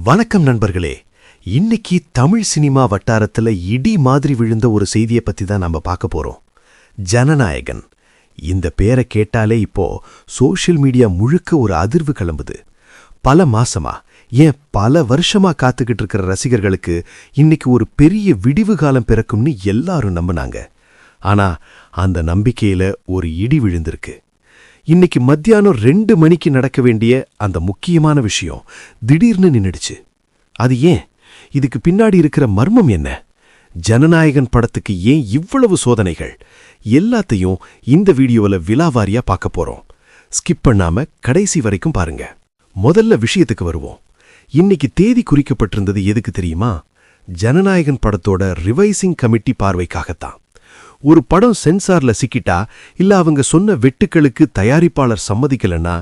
வணக்கம் நண்பர்களே. இன்னைக்கு தமிழ் சினிமா வட்டாரத்துல இடி மாதிரி விழுந்த ஒரு செய்தியை பத்தி தான் நாம பார்க்க போறோம். ஜனநாயகன். இந்த பேரை கேட்டாலே இப்போ சோஷியல் மீடியா முழுக்க ஒரு அதிர்வு கிளம்புது. பல மாசமா, ஏன் பல வருஷமா காத்துக்கிட்டு இருக்கிற ரசிகர்களுக்கு இன்னைக்கு ஒரு பெரிய விடிவு காலம் பிறக்கும்னு எல்லாரும் நம்பினாங்க. ஆனா அந்த நம்பிக்கையில ஒரு இடி விழுந்திருக்கு. இன்னைக்கு மத்தியானம் 2 மணிக்கு நடக்க வேண்டிய அந்த முக்கியமான விஷயம் திடீர்னு நின்னுடுச்சு. அது ஏன்? இதுக்கு பின்னாடி இருக்கிற மர்மம் என்ன? ஜனநாயகன் படத்துக்கு ஏன் இவ்வளவு சோதனைகள்? எல்லாத்தையும் இந்த வீடியோவில் விலாவாரியா பார்க்க போறோம். ஸ்கிப் பண்ணாம கடைசி வரைக்கும் பாருங்க. முதல்ல விஷயத்துக்கு வருவோம். இன்னைக்கு தேதி குறிக்கப்பட்டிருந்தது எதுக்கு தெரியுமா? ஜனநாயகன் படத்தோட ரிவைசிங் கமிட்டி பார்வைக்காகத்தான். ஒரு படம் சென்சார்ல சிக்கிட்டா, இல்ல அவங்க சொன்ன வெட்டுக்களுக்கு தயாரிப்பாளர் சம்மதிக்கலன்னா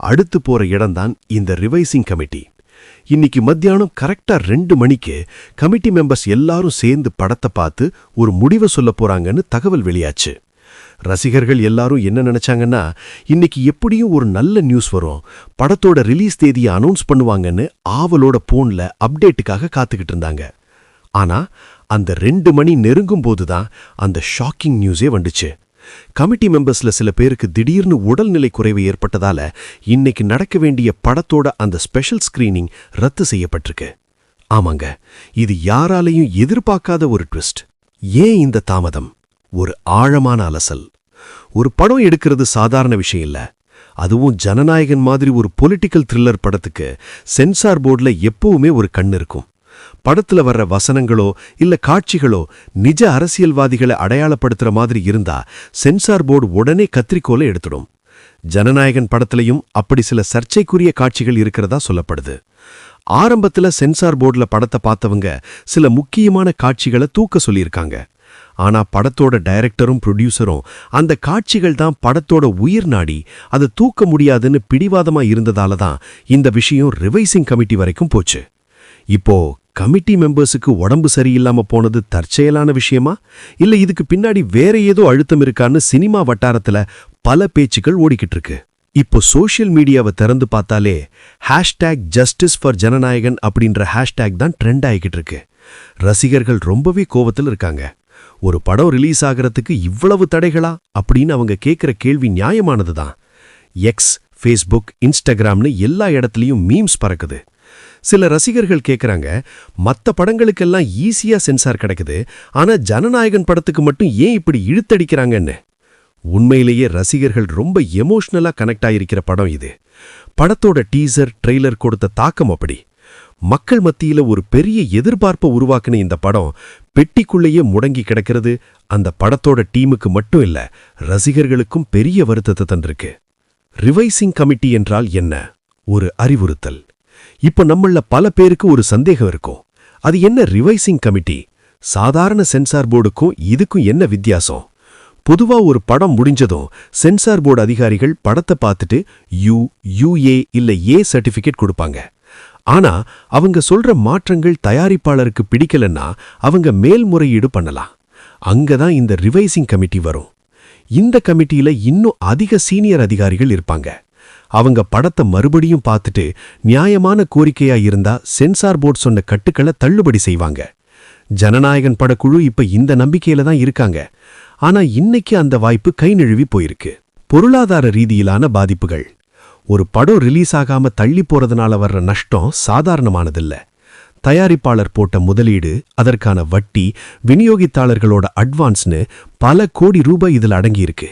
அடுத்து போற இடம்தான் இந்த ரிவைசிங் கமிட்டி. இன்னைக்கு மத்தியானம் கரெக்டா 2 மணிக்கு கமிட்டி மெம்பர்ஸ் எல்லாரும் சேர்ந்து படத்தை பார்த்து ஒரு முடிவை சொல்ல போறாங்கன்னு தகவல் வெளியாச்சு. ரசிகர்கள் எல்லாரும் என்ன நினைச்சாங்கன்னா, இன்னைக்கு எப்படியும் ஒரு நல்ல நியூஸ் வரும், படத்தோட ரிலீஸ் தேதியை அனௌன்ஸ் பண்ணுவாங்கன்னு ஆவலோட போன்ல அப்டேட்டுக்காக காத்துக்கிட்டு இருந்தாங்க. ஆனா அந்த 2 மணி நெருங்கும் போதுதான் அந்த ஷாக்கிங் நியூஸே வந்துச்சு. கமிட்டி மெம்பர்ஸ்ல சில பேருக்கு திடீர்னு உடல்நிலை குறைவு ஏற்பட்டதால இன்னைக்கு நடக்க வேண்டிய படத்தோட அந்த ஸ்பெஷல் ஸ்கிரீனிங் ரத்து செய்யப்பட்டிருக்கு. ஆமாங்க, இது யாராலையும் எதிர்பார்க்காத ஒரு ட்விஸ்ட். ஏன் இந்த தாமதம்? ஒரு ஆழமான அலசல். ஒரு படம் எடுக்கிறது சாதாரண விஷயம் இல்ல. அதுவும் ஜனநாயகன் மாதிரி ஒரு பொலிட்டிக்கல் த்ரில்லர் படத்துக்கு சென்சார் போர்டுல எப்பவுமே ஒரு கண் இருக்கும். படத்துல வர்ற வசனங்களோ இல்ல காட்சிகளோ நிஜ அரசியல்வாதிகளை அடையாளப்படுத்துற மாதிரி இருந்தா சென்சார் போர்டு உடனே கத்திரிக்கோலை எடுத்துடும். ஜனநாயகன் படத்திலையும் அப்படி சில சர்ச்சைக்குரிய காட்சிகள் இருக்கிறதா சொல்லப்படுது. ஆரம்பத்துல சென்சார் போர்டுல படத்தை பார்த்தவங்க சில முக்கியமான காட்சிகளை தூக்க சொல்லியிருக்காங்க. ஆனா படத்தோட டைரக்டரும் ப்ரொடியூசரும் அந்த காட்சிகள் தான் படத்தோட உயிர் நாடி, அதை தூக்க முடியாதுன்னு பிடிவாதமா இருந்ததால தான் இந்த விஷயம் ரிவைசிங் கமிட்டி வரைக்கும் போச்சு. இப்போ கமிட்டி மெம்பர்ஸுக்கு உடம்பு சரியில்லாம போனது தற்செயலான விஷயமா, இல்ல இதுக்கு பின்னாடி வேற ஏதோ அழுத்தம் இருக்கான்னு சினிமா வட்டாரத்துல பல பேச்சுக்கள் ஓடிக்கிட்டு இருக்கு. இப்போ சோஷியல் மீடியாவை திறந்து பார்த்தாலே #Justice for ஜனநாயகன் அப்படின்ற ஹேஷ்டேக் தான் ட்ரெண்ட் ஆகிக்கிட்டு இருக்கு. ரசிகர்கள் ரொம்பவே கோவத்தில் இருக்காங்க. ஒரு படம் ரிலீஸ் ஆகிறதுக்கு இவ்வளவு தடைகளா அப்படின்னு அவங்க கேட்கிற கேள்வி நியாயமானதுதான். எக்ஸ், ஃபேஸ்புக், இன்ஸ்டாகிராம்னு எல்லா இடத்துலயும் மீம்ஸ் பறக்குது. சில ரசிகர்கள் கேட்குறாங்க, மற்ற படங்களுக்கெல்லாம் ஈஸியா சென்சார் கிடைக்குது, ஆனா ஜனநாயகன் படத்துக்கு மட்டும் ஏன் இப்படி இழுத்தடிக்கிறாங்கன்னு. உண்மையிலேயே ரசிகர்கள் ரொம்ப எமோஷனலா கனெக்ட் ஆயிருக்கிற படம் இது. படத்தோட டீசர், ட்ரெய்லர் கொடுத்த தாக்கம் அப்படி. மக்கள் மத்தியில ஒரு பெரிய எதிர்பார்ப்பை உருவாக்குன இந்த படம் பெட்டிக்குள்ளேயே முடங்கி கிடக்கிறது அந்த படத்தோட டீமுக்கு மட்டும் இல்ல, ரசிகர்களுக்கும் பெரிய வருத்தத்தை தந்திருக்கு. ரிவைசிங் கமிட்டி என்றால் என்ன? ஒரு அறிவுறுத்தல். இப்ப நம்மள பல பேருக்கு ஒரு சந்தேகம் இருக்கும். அது என்ன ரிவைசிங் கமிட்டி? சாதாரண சென்சார் போர்டுக்கும் இதுக்கும் என்ன வித்தியாசம்? பொதுவா ஒரு படம் முடிஞ்சதும் சென்சார் போர்டு அதிகாரிகள் படத்தை பார்த்துட்டு UA இல்ல A சர்டிபிகேட் கொடுப்பாங்க. ஆனா அவங்க சொல்ற மாற்றங்கள் தயாரிப்பாளருக்கு பிடிக்கலன்னா அவங்க மேல்முறையீடு பண்ணலாம். அங்கதான் இந்த ரிவைசிங் கமிட்டி வரும். இந்த கமிட்டியில இன்னும் அதிக சீனியர் அதிகாரிகள் இருப்பாங்க. அவங்க படத்தை மறுபடியும் பார்த்துட்டு நியாயமான கோரிக்கையா இருந்தா சென்சார் போர்டு சொன்ன கட்டுக்களை தள்ளுபடி செய்வாங்க. ஜனநாயகன் படக்குழு இப்ப இந்த நம்பிக்கையில தான் இருக்காங்க. ஆனா இன்னைக்கு அந்த வாய்ப்பு கை நழுவி போயிருக்கு. பொருளாதார ரீதியிலான பாதிப்புகள். ஒரு படம் ரிலீஸ் ஆகாம தள்ளி போறதுனால வர்ற நஷ்டம் சாதாரணமானதில்ல. தயாரிப்பாளர் போட்ட முதலீடு, அதற்கான வட்டி, விநியோகித்தாளர்களோட அட்வான்ஸ்னு பல கோடி ரூபாய் இதில் அடங்கியிருக்கு.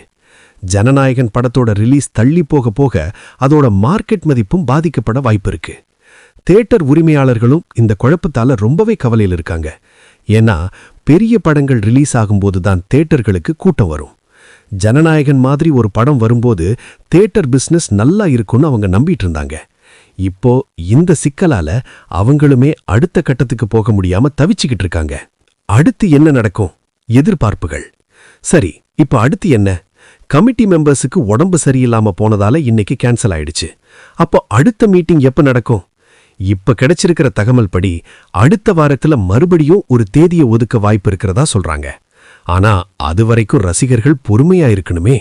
ஜனநாயகன் படத்தோட ரிலீஸ் தள்ளி போக போக அதோட மார்க்கெட் மதிப்பும் பாதிக்கப்பட வாய்ப்பு இருக்கு. தியேட்டர் உரிமையாளர்களும் இந்த குழப்பத்தால ரொம்பவே கவலையில் இருக்காங்க. ஏன்னா பெரிய படங்கள் ரிலீஸ் ஆகும்போது தான் தியேட்டர்களுக்கு கூட்டம் வரும். ஜனநாயகன் மாதிரி ஒரு படம் வரும்போது தியேட்டர் பிசினஸ் நல்லா இருக்கும்னு அவங்க நம்பிட்டு இருந்தாங்க. இப்போ இந்த சிக்கலால அவங்களுமே அடுத்த கட்டத்துக்கு போக முடியாம தவிச்சுக்கிட்டு இருக்காங்க. அடுத்து என்ன நடக்கும்? எதிர்பார்ப்புகள். சரி, இப்போ அடுத்து என்ன? கமிட்டி மெம்பர்ஸுக்கு உடம்பு சரியில்லாம போனதால இன்னைக்கு கேன்சல் ஆயிடுச்சு. அப்போ அடுத்த மீட்டிங் எப்ப நடக்கும்? இப்ப கிடைச்சிருக்கிற தகவல் படி அடுத்த வாரத்துல மறுபடியும் ஒரு தேதியை ஒதுக்க வாய்ப்பு இருக்கிறதா சொல்றாங்க. ஆனா அது வரைக்கும் ரசிகர்கள் பொறுமையா இருக்கணுமே.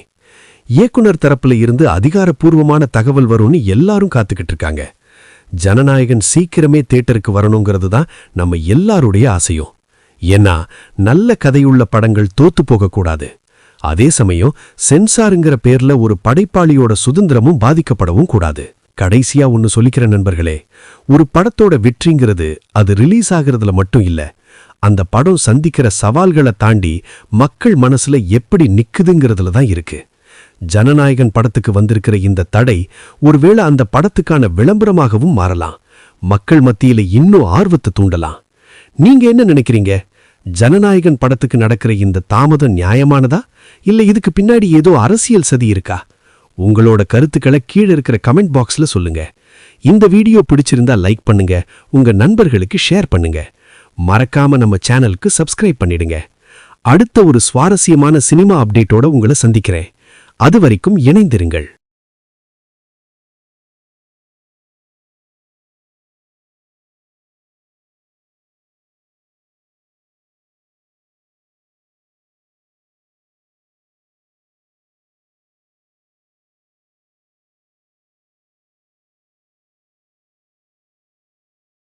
இயக்குனர் தரப்புல இருந்து அதிகாரப்பூர்வமான தகவல் வரும்னு எல்லாரும் காத்துக்கிட்டு இருக்காங்க. ஜனநாயகன் சீக்கிரமே தியேட்டருக்கு வரணுங்கிறது தான் நம்ம எல்லாருடைய ஆசையும். ஏன்னா நல்ல கதையுள்ள படங்கள் தோத்து போகக்கூடாது. அதே சமயம் சென்சாருங்கிற பேர்ல ஒரு படைப்பாளியோட சுதந்திரமும் பாதிக்கப்படவும் கூடாது. கடைசியா ஒன்னு சொல்லிக்கிற நண்பர்களே, ஒரு படத்தோட வெற்றிங்கிறது அது ரிலீஸ் ஆகிறதுல மட்டும் இல்ல, அந்த படம் சந்திக்கிற சவால்களை தாண்டி மக்கள் மனசுல எப்படி நிக்குதுங்கிறதுல தான் இருக்கு. ஜனநாயகன் படத்துக்கு வந்திருக்கிற இந்த தடை ஒருவேளை அந்த படத்துக்கான விளம்பரமாகவும் மாறலாம், மக்கள் மத்தியில இன்னும் ஆர்வத்தை தூண்டலாம். நீங்க என்ன நினைக்கிறீங்க? ஜனநாயகன் படத்துக்கு நடக்கிற இந்த தாமதம் நியாயமானதா, இல்ல இதுக்கு பின்னாடி ஏதோ அரசியல் சதி இருக்கா? உங்களோட கருத்துக்களை கீழே இருக்கிற கமெண்ட் பாக்ஸ்ல சொல்லுங்க. இந்த வீடியோ பிடிச்சிருந்தா லைக் பண்ணுங்க, உங்க நண்பர்களுக்கு ஷேர் பண்ணுங்க. மறக்காம நம்ம சேனலுக்கு சப்ஸ்கிரைப் பண்ணிடுங்க. அடுத்த ஒரு சுவாரஸ்யமான சினிமா அப்டேட்டோட உங்களை சந்திக்கிறேன். அதுவரைக்கும் இணைந்திருங்கள்.